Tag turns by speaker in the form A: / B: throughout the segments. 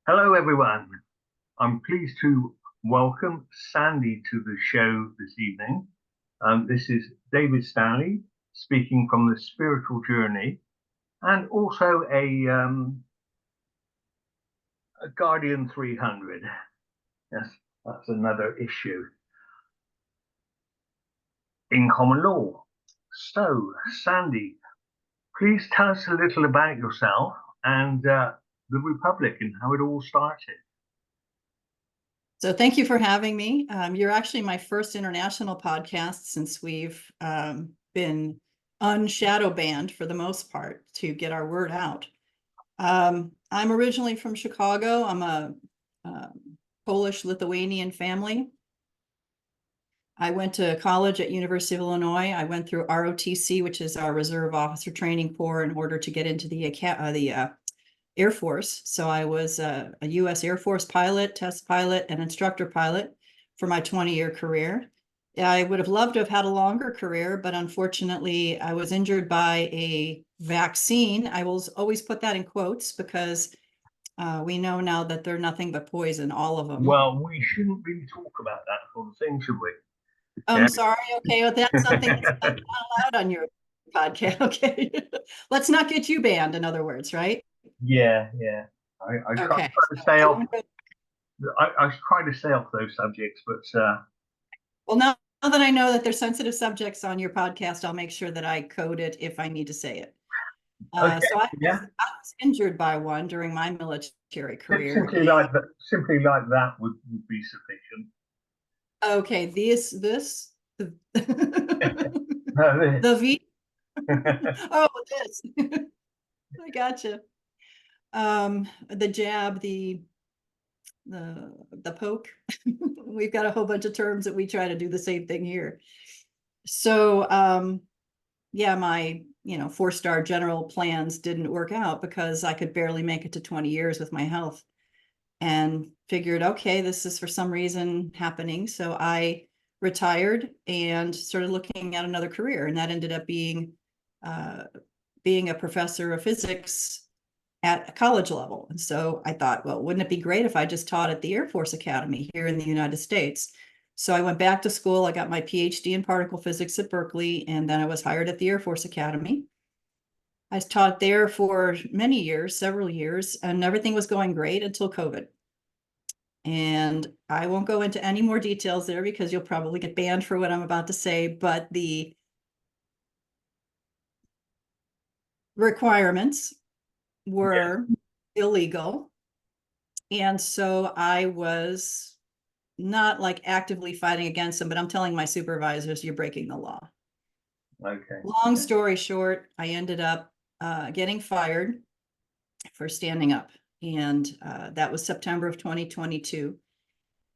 A: Hello, everyone. I'm pleased to welcome Sandy to the show this evening. This is David Stanley speaking from the spiritual journey and also a Guardian 300. Yes, that's another issue in common law. So, Sandy, please tell us a little about yourself and the Republic and how it all started.
B: So thank you for having me. You're actually my first international podcast since we've been unshadow banned for the most part to get our word out. I'm originally from Chicago. I'm a Polish-Lithuanian family. I went to college at University of Illinois. I went through ROTC, which is our Reserve Officer Training Corps, in order to get into the Air Force. So I was a U.S. Air Force pilot, test pilot, and instructor pilot for my 20-year career. I would have loved to have had a longer career, but unfortunately, I was injured by a vaccine. I will always put that in quotes because we know now that they're nothing but poison, all of them.
A: Well, we shouldn't really talk about that sort of thing, should we?
B: I'm sorry. Okay, well, that's something that's not allowed on your podcast. Okay, let's not get you banned, in other words, right?
A: Yeah. I try
B: Okay.
A: to stay off. I try to stay off those subjects, but
B: Well, now that I know that there's sensitive subjects on your podcast, I'll make sure that I code it if I need to say it.
A: okay,
B: So I
A: yeah.
B: was injured by one during my military career.
A: Simply like that would be sufficient.
B: Okay, this the
A: No,
B: the V. Oh, this. I gotcha. The jab, the poke. We've got a whole bunch of terms that we try to do the same thing here. So yeah, my 4-star general plans didn't work out because I could barely make it to 20 years with my health, and figured, okay, this is for some reason happening. So I retired and started looking at another career, and that ended up being a professor of physics at a college level. And so I thought, well, wouldn't it be great if I just taught at the Air Force Academy here in the United States? So I went back to school. I got my PhD in particle physics at Berkeley, and then I was hired at the Air Force Academy. I taught there for many years, several years, and everything was going great until COVID. And I won't go into any more details there because you'll probably get banned for what I'm about to say, but the requirements were illegal. And so I was not like actively fighting against them, but I'm telling my supervisors, you're breaking the law.
A: okay.
B: Long story short, I ended up getting fired for standing up. And that was September of 2022.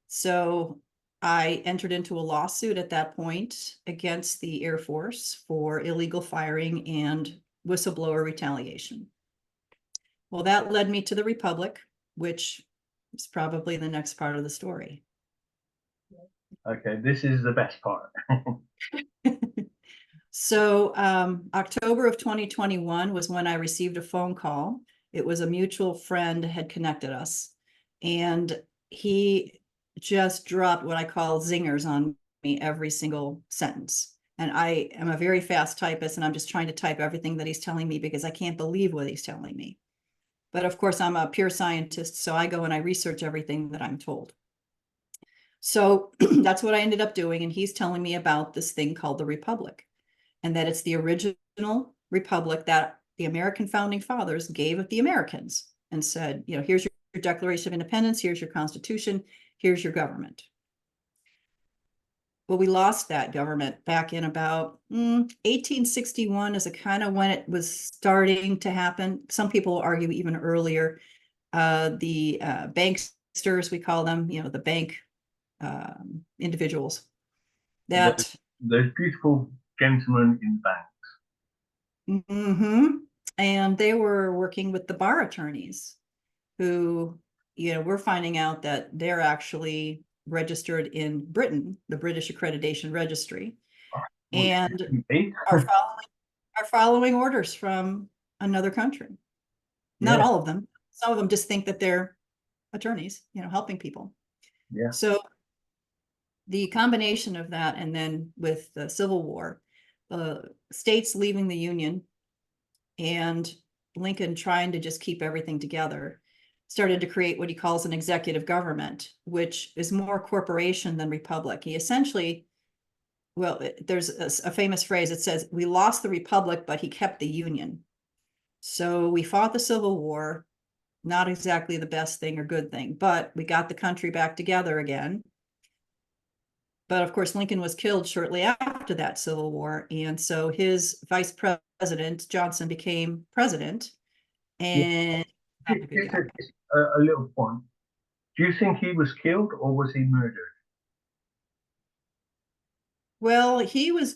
B: So I entered into a lawsuit at that point against the Air Force for illegal firing and whistleblower retaliation. Well, that led me to the Republic, which is probably the next part of the story.
A: Okay, this is the best part.
B: So October of 2021 was when I received a phone call. It was a mutual friend had connected us, and he just dropped what I call zingers on me every single sentence. And I am a very fast typist, and I'm just trying to type everything that he's telling me because I can't believe what he's telling me. But of course, I'm a pure scientist, so I go and I research everything that I'm told. So that's what I ended up doing. And he's telling me about this thing called the Republic, and that it's the original republic that the American founding fathers gave of the Americans and said, here's your Declaration of Independence, here's your Constitution, here's your government. Well, we lost that government back in about 1861 is a kind of when it was starting to happen. Some people argue even earlier. The banksters, we call them, the bank individuals.
A: Those beautiful gentlemen in banks.
B: And they were working with the bar attorneys who, we're finding out that they're actually registered in Britain, the British Accreditation Registry, and are following orders from another country. Not all of them. Some of them just think that they're attorneys, helping people.
A: Yeah.
B: So the combination of that, and then with the Civil War, the states leaving the Union and Lincoln trying to just keep everything together, started to create what he calls an executive government, which is more corporation than republic. He essentially, well, there's a famous phrase. It says, we lost the republic, but he kept the Union. So we fought the Civil War, not exactly the best thing or good thing, but we got the country back together again. But of course, Lincoln was killed shortly after that Civil War. And so his vice president, Johnson, became president. And
A: Just a little point. Do you think he was killed or was he murdered?
B: well, he was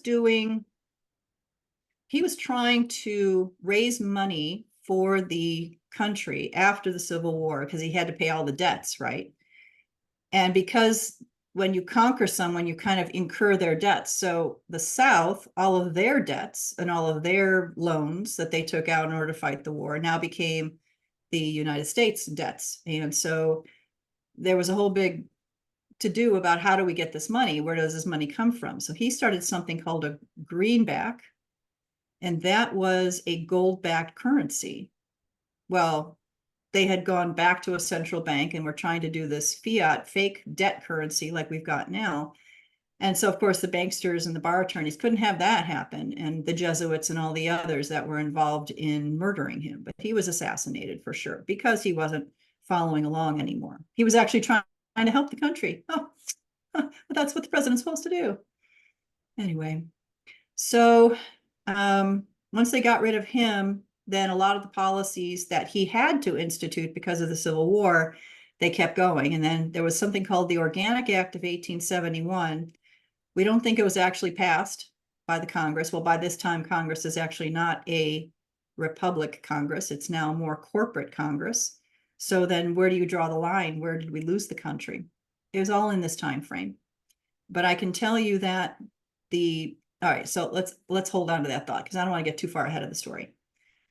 B: trying to raise money for the country after the Civil War because he had to pay all the debts, right? And because when you conquer someone, you kind of incur their debts. So the South, all of their debts and all of their loans that they took out in order to fight the war now became the United States debts. And so there was a whole big to do about how do we get this money? Where does this money come from? So he started something called a greenback, and that was a gold-backed currency. Well, they had gone back to a central bank and were trying to do this fiat fake debt currency like we've got now. And so, of course, the banksters and the bar attorneys couldn't have that happen, and the Jesuits and all the others that were involved in murdering him. But he was assassinated for sure because he wasn't following along anymore. He was actually trying to help the country. Oh, but that's what the president's supposed to do. Anyway, so once they got rid of him, then a lot of the policies that he had to institute because of the Civil War, they kept going. And then there was something called the Organic Act of 1871. We don't think it was actually passed by the Congress. Well, by this time, Congress is actually not a republic Congress. It's now a more corporate Congress. So then where do you draw the line? Where did we lose the country? It was all in this time frame. But I can tell you that all right, so let's hold on to that thought because I don't want to get too far ahead of the story.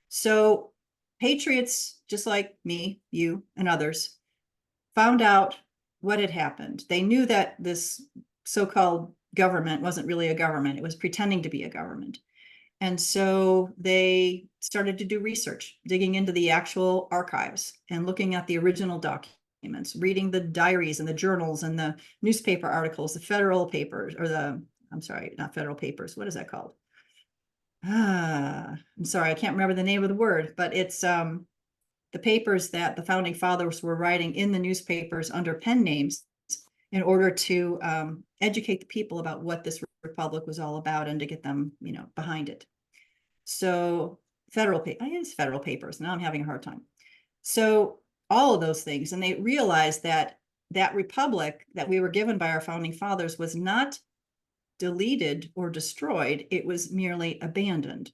B: So patriots, just like me, you, and others, found out what had happened. They knew that this so-called government wasn't really a government. It was pretending to be a government. And so they started to do research, digging into the actual archives and looking at the original documents, reading the diaries and the journals and the newspaper articles, the federal papers, or I'm sorry, not federal papers. What is that called? I'm sorry, I can't remember the name of the word, but it's the papers that the founding fathers were writing in the newspapers under pen names in order to educate the people about what this republic was all about and to get them, behind it. So I guess federal papers. Now I'm having a hard time. So all of those things, and they realized that that republic that we were given by our founding fathers was not deleted or destroyed. It was merely abandoned.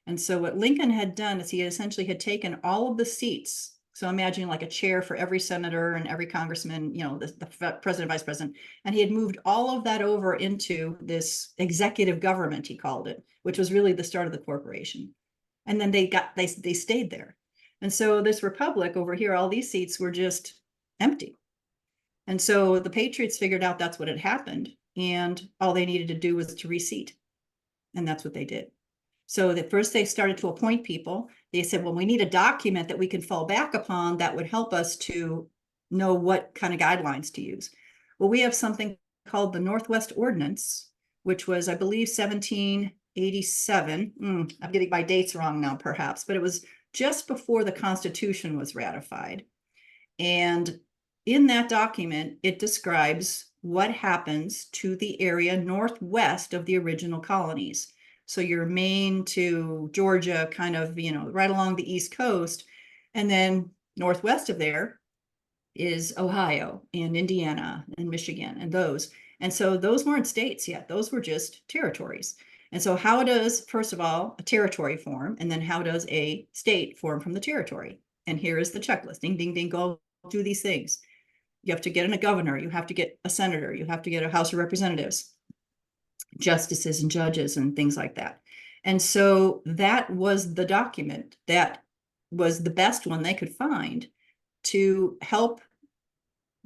B: And so what Lincoln had done is he essentially had taken all of the seats. So imagine like a chair for every senator and every congressman, the president, vice president, and he had moved all of that over into this executive government, he called it, which was really the start of the corporation. And then they stayed there. And so this republic over here, all these seats were just empty. And so the patriots figured out that's what had happened. And all they needed to do was to reseat. And that's what they did. So that first they started to appoint people. They said, well, we need a document that we can fall back upon that would help us to know what kind of guidelines to use. Well, we have something called the Northwest Ordinance, which was, I believe, 1787. I'm getting my dates wrong now, perhaps, but it was just before the Constitution was ratified. And in that document, it describes what happens to the area northwest of the original colonies. So your Maine to Georgia, kind of, right along the East Coast. And then northwest of there is Ohio and Indiana and Michigan and those. And so those weren't states yet. Those were just territories. And so how does, first of all, a territory form? And then how does a state form from the territory? And here is the checklist. Ding, ding, ding, go do these things. You have to get a governor. You have to get a senator. You have to get a House of Representatives, justices and judges and things like that. And so that was the document that was the best one they could find to help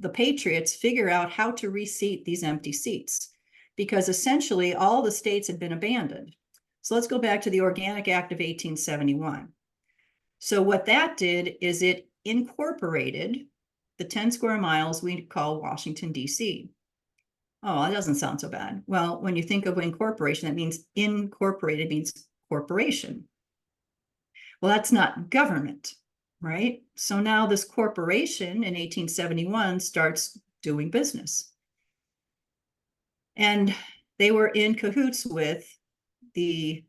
B: the patriots figure out how to reseat these empty seats, because essentially all the states had been abandoned. So let's go back to the Organic Act of 1871. So what that did is it incorporated the 10 square miles we call Washington, D.C. Oh, that doesn't sound so bad. Well, when you think of incorporation, that means incorporated means corporation. Well, that's not government, right? So now this corporation in 1871 starts doing business. And they were in cahoots with the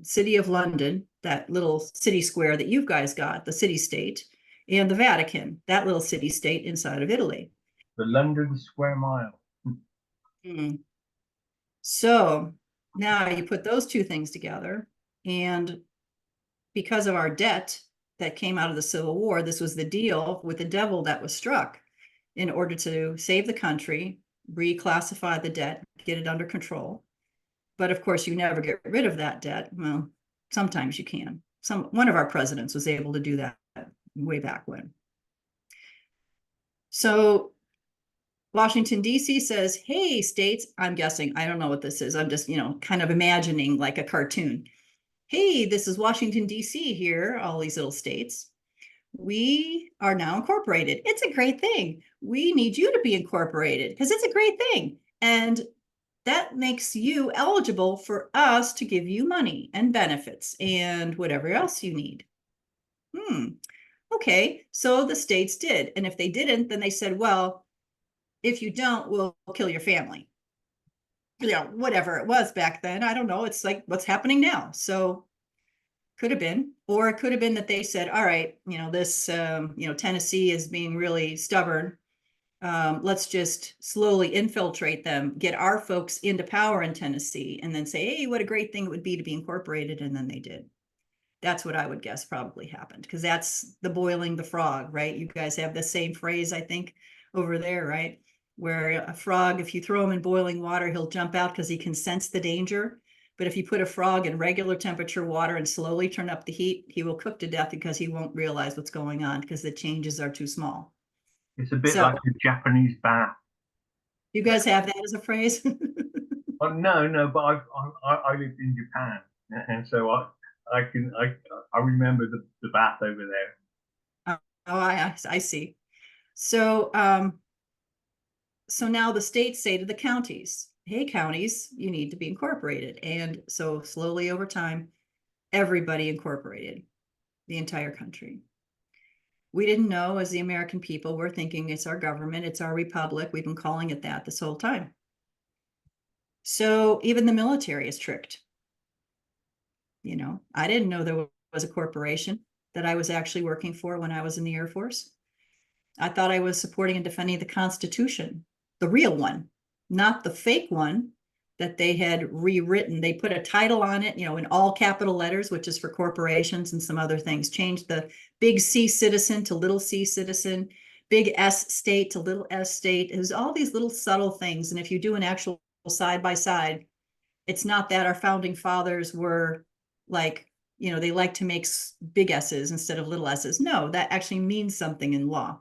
B: City of London, that little city square that you guys got, the city state, and the Vatican, that little city state inside of Italy.
A: The London Square Mile.
B: Mm. So now you put those two things together, and because of our debt that came out of the Civil War, this was the deal with the devil that was struck in order to save the country, reclassify the debt, get it under control. But of course, you never get rid of that debt. Well, sometimes you can. One of our presidents was able to do that way back when. So Washington, D.C. says, hey, states, I'm guessing, I don't know what this is. I'm just, kind of imagining like a cartoon. Hey, this is Washington, D.C. here, all these little states. We are now incorporated. It's a great thing. We need you to be incorporated because it's a great thing. And that makes you eligible for us to give you money and benefits and whatever else you need. Okay, so the states did. And if they didn't, then they said, well, if you don't, we'll kill your family. Whatever it was back then. I don't know. It's like what's happening now. So could have been, or it could have been that they said, all right, this, Tennessee is being really stubborn. Let's just slowly infiltrate them, get our folks into power in Tennessee, and then say, hey, what a great thing it would be to be incorporated. And then they did. That's what I would guess probably happened, because that's the boiling the frog, right? You guys have the same phrase, I think, over there, right? Where a frog, if you throw him in boiling water, he'll jump out because he can sense the danger. But if you put a frog in regular temperature water and slowly turn up the heat, he will cook to death because he won't realize what's going on because the changes are too small.
A: It's a bit like a Japanese bath.
B: You guys have that as a phrase?
A: No, but I lived in Japan, and so I remember the bath over there.
B: Oh, I see. So so now the states say to the counties, hey, counties, you need to be incorporated. And so slowly over time, everybody incorporated, the entire country. We didn't know, as the American people, we're thinking it's our government, it's our republic. We've been calling it that this whole time. So even the military is tricked. I didn't know there was a corporation that I was actually working for when I was in the Air Force. I thought I was supporting and defending the Constitution, the real one, not the fake one that they had rewritten. They put a title on it, in all capital letters, which is for corporations and some other things. Changed the big C citizen to little c citizen, big S state to little s state. It was all these little subtle things. And if you do an actual side by side, it's not that our founding fathers were like, they like to make big S's instead of little s's. No, that actually means something in law.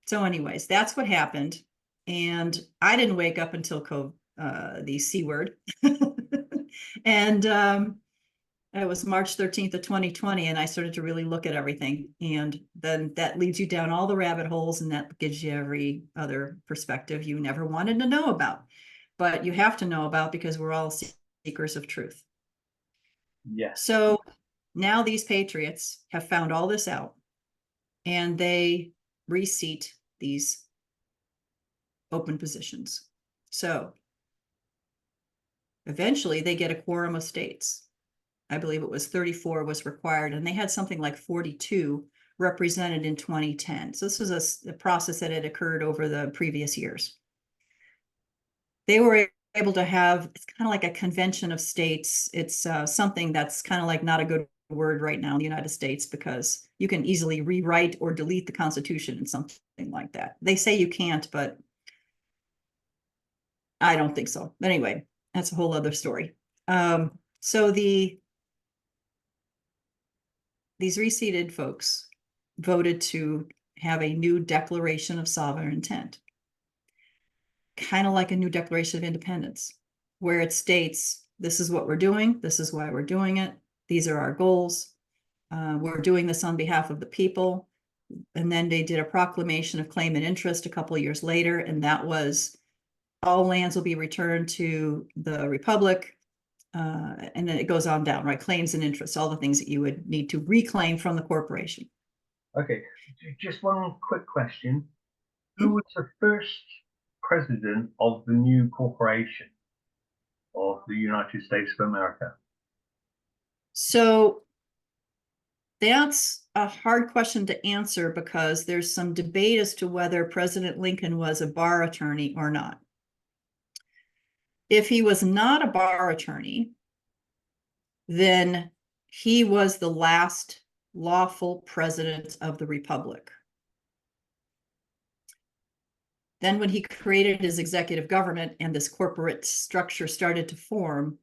B: So anyways, that's what happened. And I didn't wake up until the C word. And it was March 13th of 2020. And I started to really look at everything. And then that leads you down all the rabbit holes, and that gives you every other perspective you never wanted to know about. But you have to know about, because we're all seekers of truth.
A: Yes.
B: So now these patriots have found all this out, and they reseat these open positions. So eventually they get a quorum of states. I believe it was 34 was required, and they had something like 42 represented in 2010. So this was a process that had occurred over the previous years. They were able to have, it's kind of like a convention of states. It's something that's kind of like not a good word right now in the United States, because you can easily rewrite or delete the Constitution and something like that. They say you can't, but I don't think so. But anyway, that's a whole other story. So these reseated folks voted to have a new declaration of sovereign intent, kind of like a new Declaration of Independence, where it states, this is what we're doing, this is why we're doing it, these are our goals, we're doing this on behalf of the people. And then they did a proclamation of claim and interest a couple of years later, and that was all lands will be returned to the Republic. And then it goes on down, right? Claims and interests, all the things that you would need to reclaim from the corporation.
A: Okay, just one quick question.
B: Hmm?
A: Who was the first president of the new corporation of the United States of America?
B: So that's a hard question to answer because there's some debate as to whether President Lincoln was a bar attorney or not. If he was not a bar attorney, then he was the last lawful president of the Republic. Then when he created his executive government and this corporate structure started to form,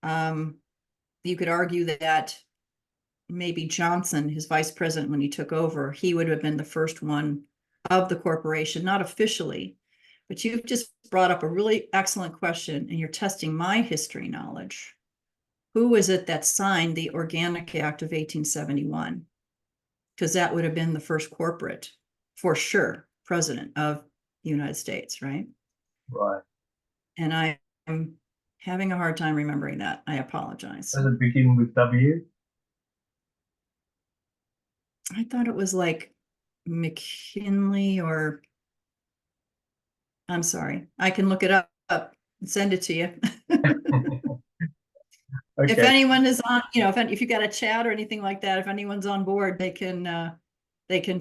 B: you could argue that maybe Johnson, his vice president, when he took over, he would have been the first one of the corporation, not officially. But you've just brought up a really excellent question, and you're testing my history knowledge. Who was it that signed the Organic Act of 1871? Because that would have been the first corporate, for sure, president of the United States, right?
A: Right.
B: And I am having a hard time remembering that. I apologize.
A: Does it begin with W?
B: I thought it was like McKinley, or I'm sorry, I can look it up and send it to you. If
A: Okay.
B: anyone is on, if you got a chat or anything like that, if anyone's on board, they can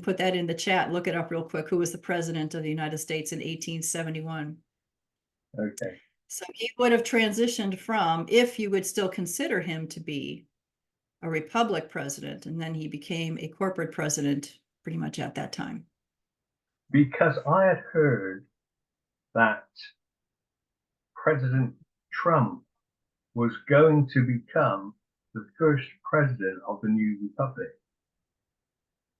B: put that in the chat, look it up real quick. Who was the president of the United States in 1871?
A: Okay.
B: So he would have transitioned from, if you would still consider him to be a republic president, and then he became a corporate president pretty much at that time.
A: Because I had heard that President Trump was going to become the first president of the new republic.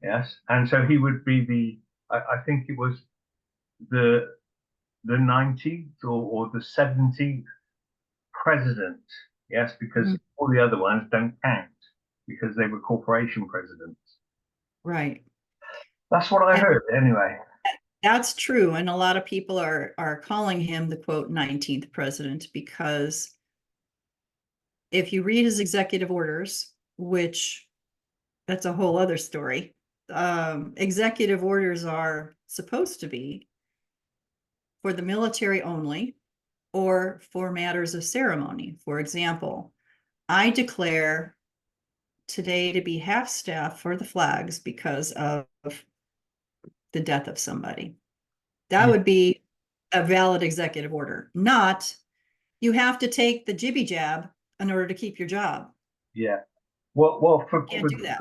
A: Yes. And so he would be I think it was the 19th or the 17th president. Yes, because all the other ones don't count because they were corporation presidents.
B: Right.
A: That's what I
B: And
A: heard anyway.
B: that's true. And a lot of people are calling him the quote 19th president, because if you read his executive orders, which that's a whole other story, executive orders are supposed to be for the military only or for matters of ceremony. For example, I declare today to be half staff for the flags because of the death of somebody. That
A: Yeah.
B: would be a valid executive order, not you have to take the jibby jab in order to keep your job.
A: Yeah. Well,
B: Can't do that.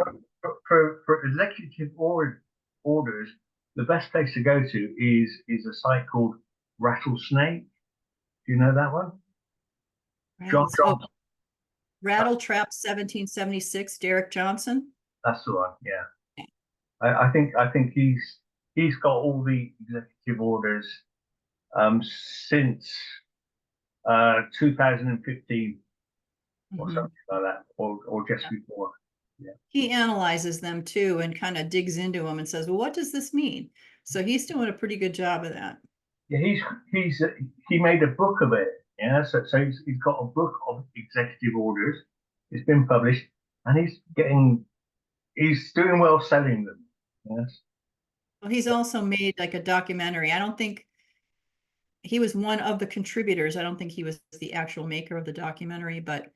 A: for executive orders, the best place to go to is a site called Rattlesnake. Do you know that one? John,
B: Rattle Trap 1776, Derek Johnson.
A: that's the one. Yeah. I think he's got all the executive orders since 2015 or something like that, or just before. Yeah.
B: He analyzes them too and kind of digs into them and says, well, what does this mean? So he's doing a pretty good job of that.
A: Yeah, he made a book of it. Yeah, so he's got a book of executive orders. It's been published, and he's doing well selling them. Yes.
B: Well, he's also made like a documentary. I don't think he was one of the contributors. I don't think he was the actual maker of the documentary, but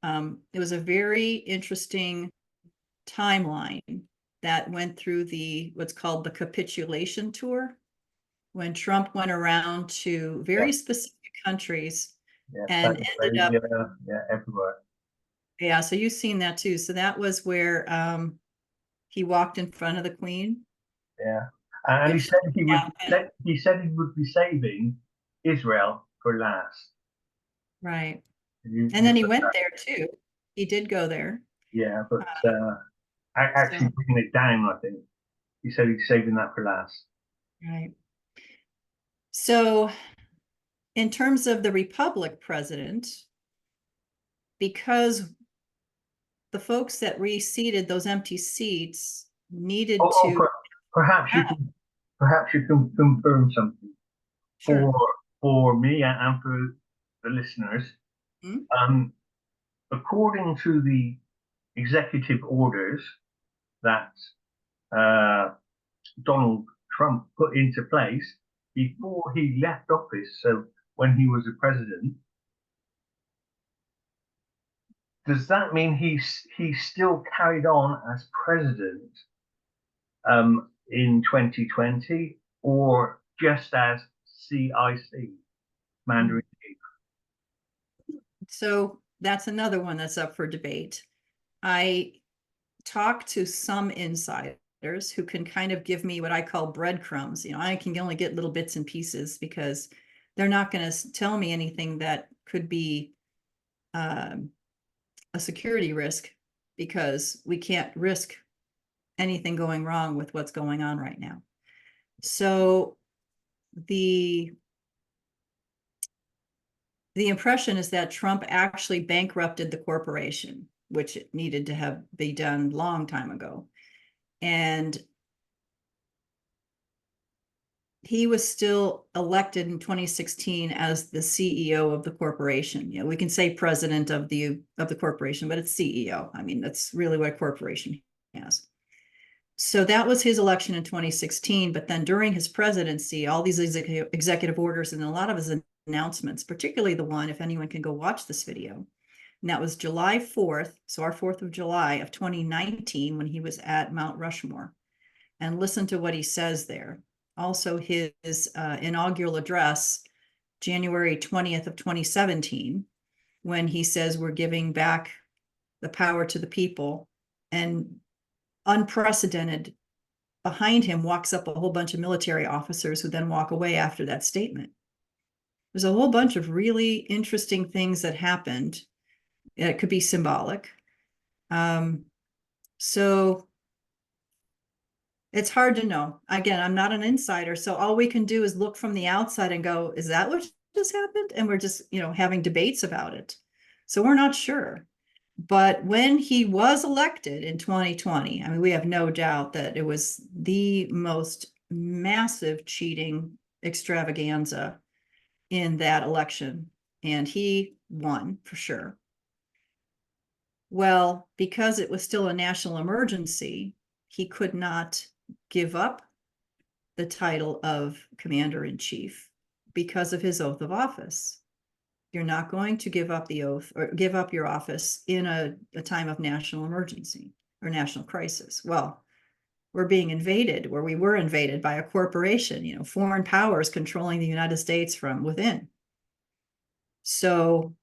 B: it was a very interesting timeline that went through what's called the capitulation tour, when Trump went around to very specific countries and ended up,
A: everywhere.
B: yeah, so you've seen that too. So that was where he walked in front of the Queen.
A: Yeah, and he said he would be saving Israel for last.
B: Right. And then he went there too. He did go there.
A: Yeah, but actually bringing it down, I think. he said he's saving that for last.
B: Right. So in terms of the Republic president, because the folks that reseated those empty seats needed to
A: Perhaps you can confirm something
B: sure.
A: for me and for the listeners.
B: Hmm?
A: According to the executive orders that uh, Donald Trump put into place before he left office, so when he was a president, does that mean he still carried on as president in 2020, or just as CIC, Commander in Chief?
B: So that's another one that's up for debate. I talked to some insiders who can kind of give me what I call breadcrumbs. I can only get little bits and pieces because they're not going to tell me anything that could be a security risk, because we can't risk anything going wrong with what's going on right now. So the impression is that Trump actually bankrupted the corporation, which it needed to have be done long time ago. And he was still elected in 2016 as the CEO of the corporation. We can say president of the corporation, but it's CEO. I mean, that's really what a corporation has. So that was his election in 2016. But then during his presidency, all these executive orders and a lot of his announcements, particularly the one, if anyone can go watch this video, and that was July 4th, so our 4th of July of 2019, when he was at Mount Rushmore, and listen to what he says there. Also his inaugural address, January 20th of 2017, when he says we're giving back the power to the people, and unprecedented, behind him walks up a whole bunch of military officers who then walk away after that statement. There's a whole bunch of really interesting things that happened. It could be symbolic. So it's hard to know. Again, I'm not an insider, so all we can do is look from the outside and go, is that what just happened? And we're just, having debates about it. So we're not sure. But when he was elected in 2020, I mean, we have no doubt that it was the most massive cheating extravaganza in that election, and he won for sure. Well, because it was still a national emergency, he could not give up the title of commander-in-chief because of his oath of office. You're not going to give up the oath or give up your office in a time of national emergency or national crisis. Well, we're being invaded, where we were invaded by a corporation, foreign powers controlling the United States from within. So,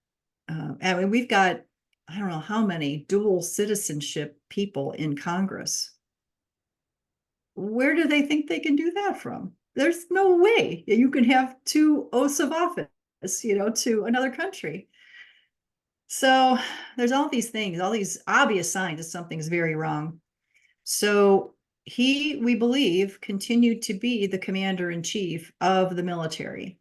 B: I mean, we've got, I don't know how many dual citizenship people in Congress. Where do they think they can do that from? There's no way you can have two oaths of office, to another country. So there's all these things, all these obvious signs that something's very wrong. So he, we believe, continued to be the commander-in-chief of the military.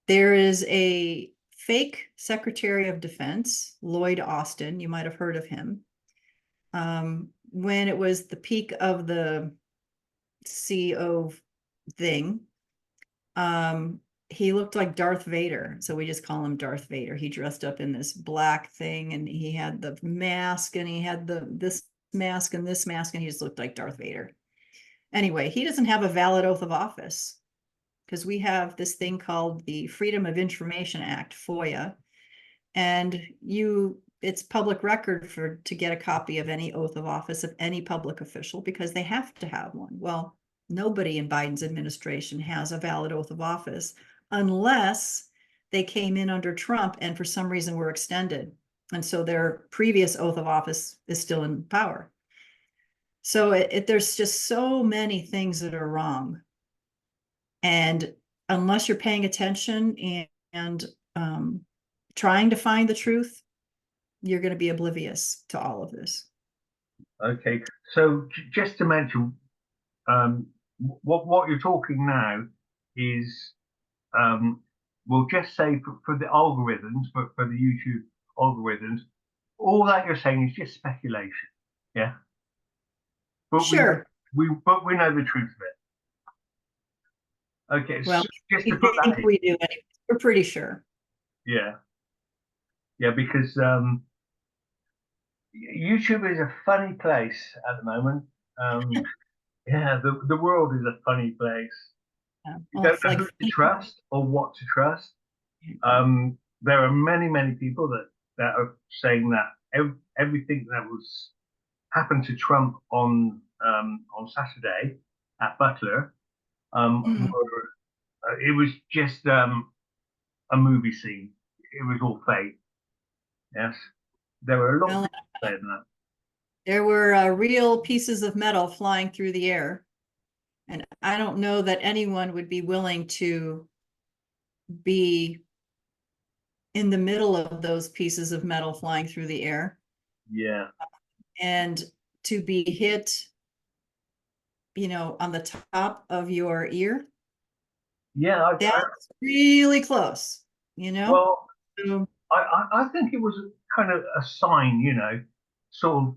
B: There is a fake Secretary of Defense, Lloyd Austin. You might have heard of him. When it was the peak of the CO thing, he looked like Darth Vader. So we just call him Darth Vader. He dressed up in this black thing, and he had the mask, and he had this mask and this mask, and he just looked like Darth Vader. Anyway, he doesn't have a valid oath of office, because we have this thing called the Freedom of Information Act, FOIA, and it's public record to get a copy of any oath of office of any public official, because they have to have one. Well, nobody in Biden's administration has a valid oath of office unless they came in under Trump and for some reason were extended. And so their previous oath of office is still in power. So there's just so many things that are wrong. And unless you're paying attention and trying to find the truth, you're going to be oblivious to all of this.
A: Okay, so just to mention, what you're talking now is, we'll just say for the algorithms, for the YouTube algorithms, all that you're saying is just speculation. Yeah, but
B: Sure.
A: we know the truth of it. Okay,
B: Well,
A: so just to
B: we
A: put that
B: think
A: in,
B: we do anyway. We're pretty sure.
A: yeah, yeah, because YouTube is a funny place at the moment. Um, yeah, the world is a funny place. You
B: Well,
A: don't
B: it's
A: know
B: like
A: who to trust or what to trust. There are many people that are saying that everything that was happened to Trump on Saturday at Butler,
B: Mhm.
A: it was just a movie scene. It was all fake. Yes, there were a lot of
B: Well,
A: people saying that.
B: there were real pieces of metal flying through the air. And I don't know that anyone would be willing to be in the middle of those pieces of metal flying through the air
A: Yeah,
B: and to be hit, on the top of your ear.
A: yeah.
B: That's really close, you know?
A: Well,
B: So,
A: I think it was kind of a sign, sort of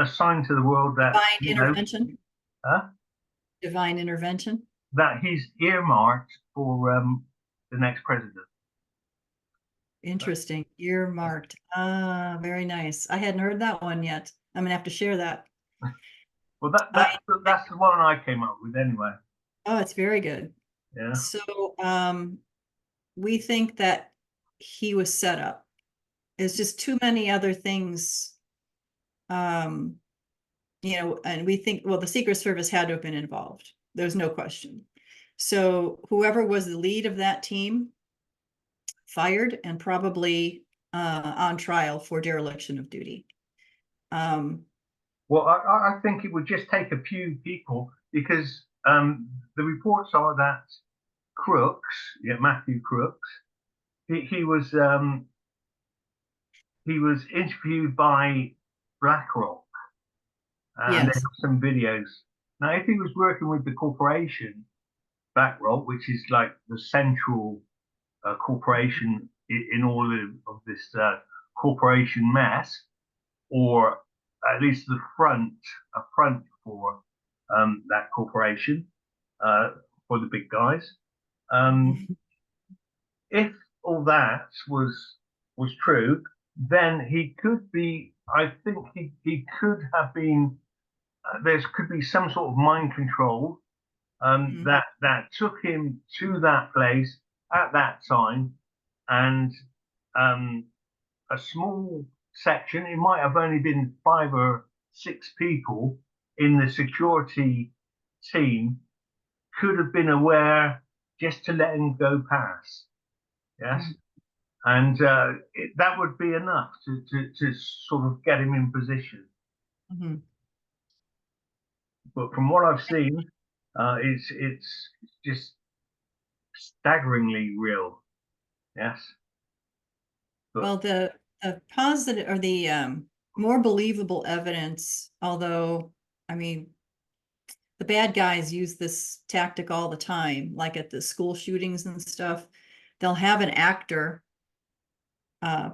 A: a sign to the world that
B: divine intervention,
A: uh,
B: divine intervention.
A: that he's earmarked for the next president.
B: Interesting. Earmarked. Ah, very nice. I hadn't heard that one yet. I'm gonna have to share that.
A: Well,
B: I,
A: that's the one I came up with anyway.
B: oh, it's very good.
A: Yeah,
B: So, we think that he was set up. There's just too many other things, um, and we think, well, the Secret Service had to have been involved. There's no question. So whoever was the lead of that team fired and probably on trial for dereliction of duty.
A: well, I think it would just take a few people because the reports are that Crooks, yeah, Matthew Crooks, he he was interviewed by BlackRock, and they
B: Yes.
A: have some videos. Now, if he was working with the corporation BlackRock, which is like the central corporation in all of this corporation mess, or at least a front for that corporation, for the big guys. Um, if all that was true, then he could be. I think he could have been. There could be some sort of mind control
B: Mhm.
A: that took him to that place at that time, and um, a small section. It might have only been 5 or 6 people in the security team could have been aware just to let him go past. Yes, and that would be enough to sort of get him in position.
B: Mhm.
A: But from what I've seen, it's just staggeringly real. Yes, but
B: Well, the positive or the more believable evidence, although, I mean, the bad guys use this tactic all the time, like at the school shootings and stuff. They'll have an actor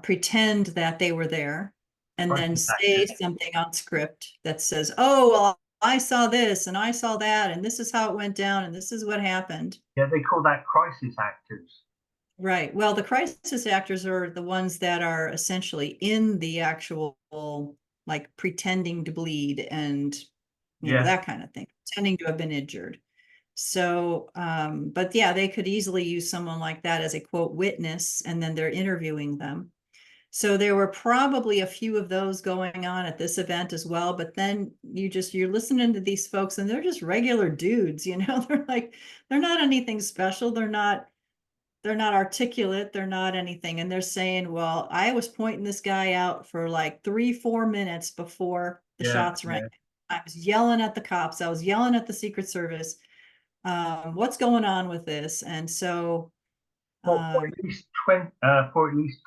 B: pretend that they were there and then
A: crisis
B: say
A: actors.
B: something on script that says, oh, well, I saw this and I saw that, and this is how it went down, and this is what happened.
A: Yeah, they call that crisis actors.
B: Right. Well, the crisis actors are the ones that are essentially in the actual, like pretending to bleed and,
A: Yeah,
B: that kind of thing, pretending to have been injured. So, but yeah, they could easily use someone like that as a quote witness, and then they're interviewing them. So there were probably a few of those going on at this event as well. But then you're listening to these folks and they're just regular dudes, they're not anything special. They're not articulate. They're not anything. And they're saying, well, I was pointing this guy out for like 3-4 minutes before the
A: yeah,
B: shots rang.
A: yeah.
B: I was yelling at the cops. I was yelling at the Secret Service. What's going on with this? And so,
A: For
B: um,
A: at least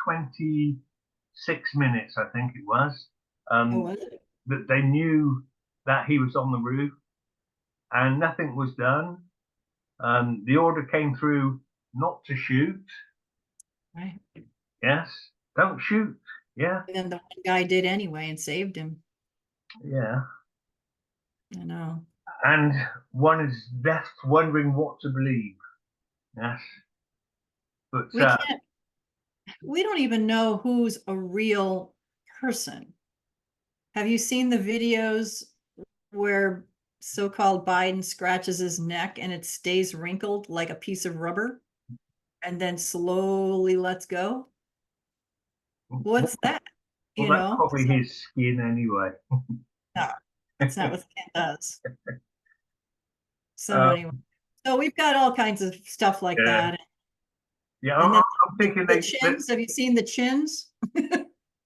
A: 26 minutes, I think it was.
B: oh,
A: Um,
B: was it?
A: that they knew that he was on the roof. and nothing was done. The order came through not to shoot.
B: Right.
A: Yes, don't shoot. Yeah,
B: And then the one guy did anyway and saved him.
A: yeah.
B: I know.
A: And one is left wondering what to believe. Yes, but
B: We can't, we don't even know who's a real person. Have you seen the videos where so-called Biden scratches his neck and it stays wrinkled like a piece of rubber and then slowly lets go? What's that?
A: well,
B: You
A: that's
B: know?
A: probably his skin anyway.
B: No, that's not what skin does. So
A: Uh,
B: anyway, so we've got all kinds of stuff like
A: yeah,
B: that.
A: yeah.
B: And then
A: I'm thinking
B: the chins, have you seen the chins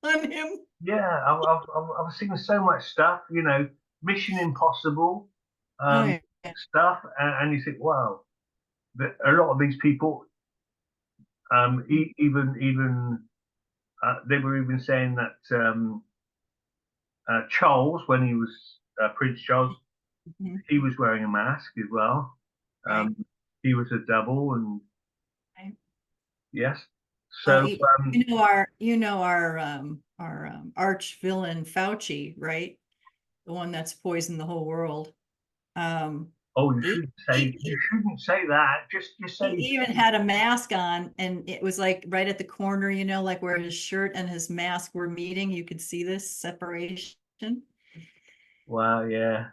B: on him?
A: yeah, I've seen so much stuff. Mission Impossible
B: Oh
A: um,
B: yeah.
A: stuff, and you think, wow, a lot of these people, even they were even saying that Charles, when he was Prince Charles,
B: Mhm.
A: he was wearing a mask as well.
B: Right.
A: Um, he was a double, and
B: Right.
A: yes.
B: Well,
A: So
B: our arch villain Fauci, right? The one that's poisoned the whole world. Um,
A: oh, you
B: he,
A: shouldn't say
B: he,
A: that. Just
B: he
A: say
B: even had a mask on, and it was like right at the corner, like where his shirt and his mask were meeting. You could see this separation.
A: wow, yeah.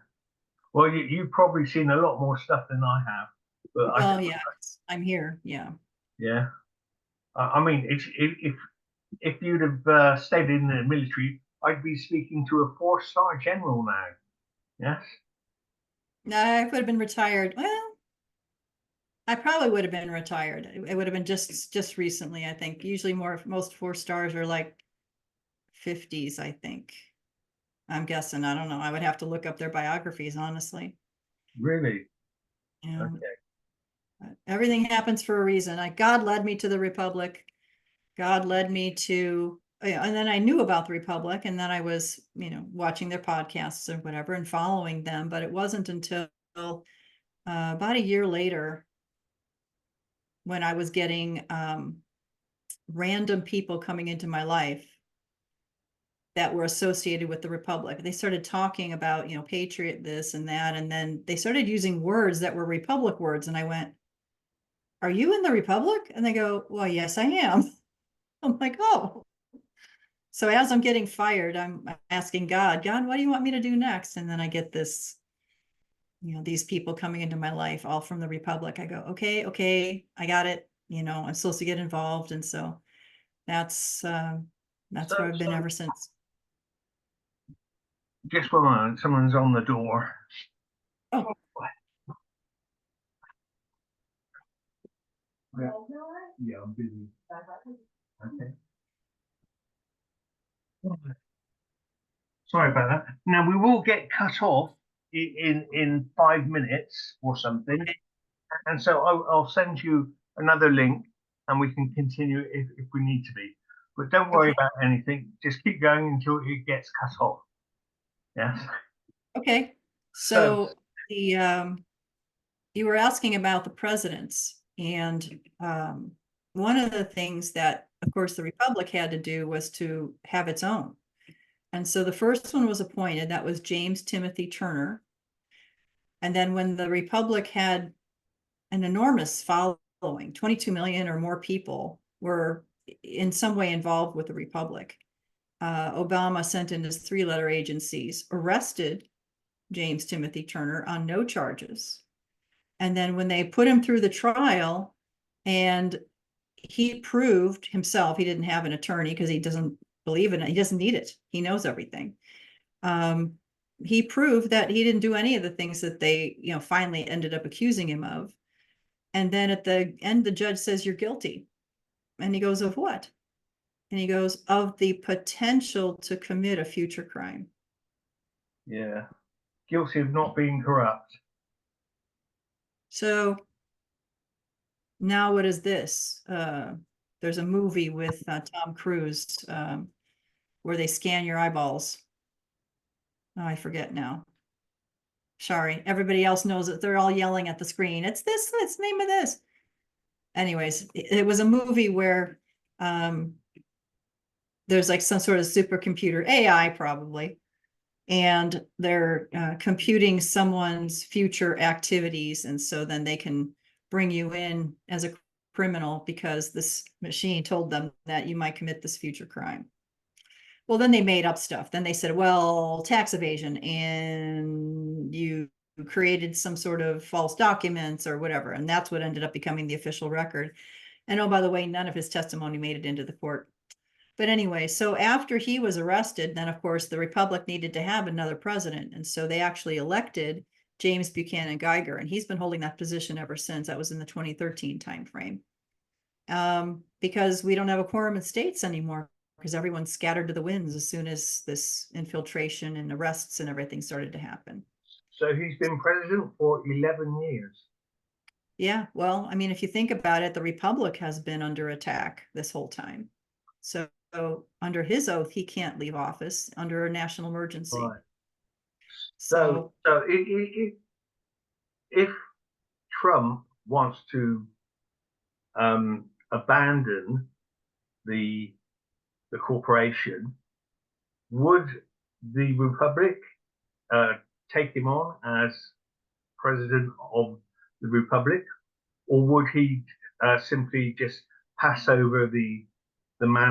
A: Well, you've probably seen a lot more stuff than I have, but
B: Well, yeah, I'm here. Yeah.
A: yeah. I mean, if you'd have stayed in the military, I'd be speaking to a four-star general now. Yes.
B: I would have been retired. Well, I probably would have been retired. It would have been just recently, I think. Usually most 4 stars are like 50s, I think. I'm guessing. I don't know. I would have to look up their biographies, honestly.
A: Really?
B: Yeah.
A: Okay.
B: Everything happens for a reason. God led me to the Republic. God led me to, and then I knew about the Republic, and then I was, watching their podcasts or whatever and following them. But it wasn't until about a year later when I was getting random people coming into my life that were associated with the Republic. They started talking about, patriot this and that, and then they started using words that were Republic words, and I went, "Are you in the Republic?" And they go, "Well, yes, I am." I'm like, "Oh." So as I'm getting fired, I'm asking God, what do you want me to do next? And then I get this, these people coming into my life, all from the Republic. I go, okay, I got it. I'm supposed to get involved. And so that's
A: So,
B: where I've been ever since.
A: just one moment. Someone's on the door.
B: Oh,
A: Yeah, yeah, I'm busy. Okay. Sorry about that. Now we will get cut off in 5 minutes or something,
B: okay.
A: and so I'll send you another link, and we can continue if we need to be. But don't worry
B: Okay.
A: about anything. Just keep going until it gets cut off. Yes.
B: Okay.
A: So
B: So you were asking about the presidents, and one of the things that, of course, the Republic had to do was to have its own. And so the first one was appointed, that was James Timothy Turner. And then when the Republic had an enormous following, 22 million or more people were in some way involved with the Republic. Obama sent in his 3-letter agencies, arrested James Timothy Turner on no charges. And then when they put him through the trial and he proved himself, he didn't have an attorney because he doesn't believe in it. He doesn't need it. He knows everything. He proved that he didn't do any of the things that they, finally ended up accusing him of. And then at the end, the judge says, "You're guilty." And he goes, "Of what?" And he goes, "Of the potential to commit a future crime."
A: yeah, guilty of not being corrupt.
B: So now what is this? There's a movie with Tom Cruise where they scan your eyeballs. Oh, I forget now. Sorry, everybody else knows that they're all yelling at the screen. It's this, it's the name of this. Anyways, it was a movie where there's like some sort of supercomputer, AI probably, and they're computing someone's future activities. And so then they can bring you in as a criminal because this machine told them that you might commit this future crime. Well, then they made up stuff. Then they said, well, tax evasion, and you created some sort of false documents or whatever. And that's what ended up becoming the official record. And oh, by the way, none of his testimony made it into the court. But anyway, so after he was arrested, then of course the Republic needed to have another president. And so they actually elected James Buchanan Geiger, and he's been holding that position ever since. That was in the 2013 timeframe. Because we don't have a quorum in states anymore, because everyone's scattered to the winds as soon as this infiltration and arrests and everything started to happen.
A: So he's been president for 11 years.
B: Yeah, well, I mean, if you think about it, the Republic has been under attack this whole time. So under his oath, he can't leave office under a national emergency.
A: Right.
B: So
A: if Trump wants to abandon the corporation, would the Republic take him on as president of the Republic, or would he simply just pass over the man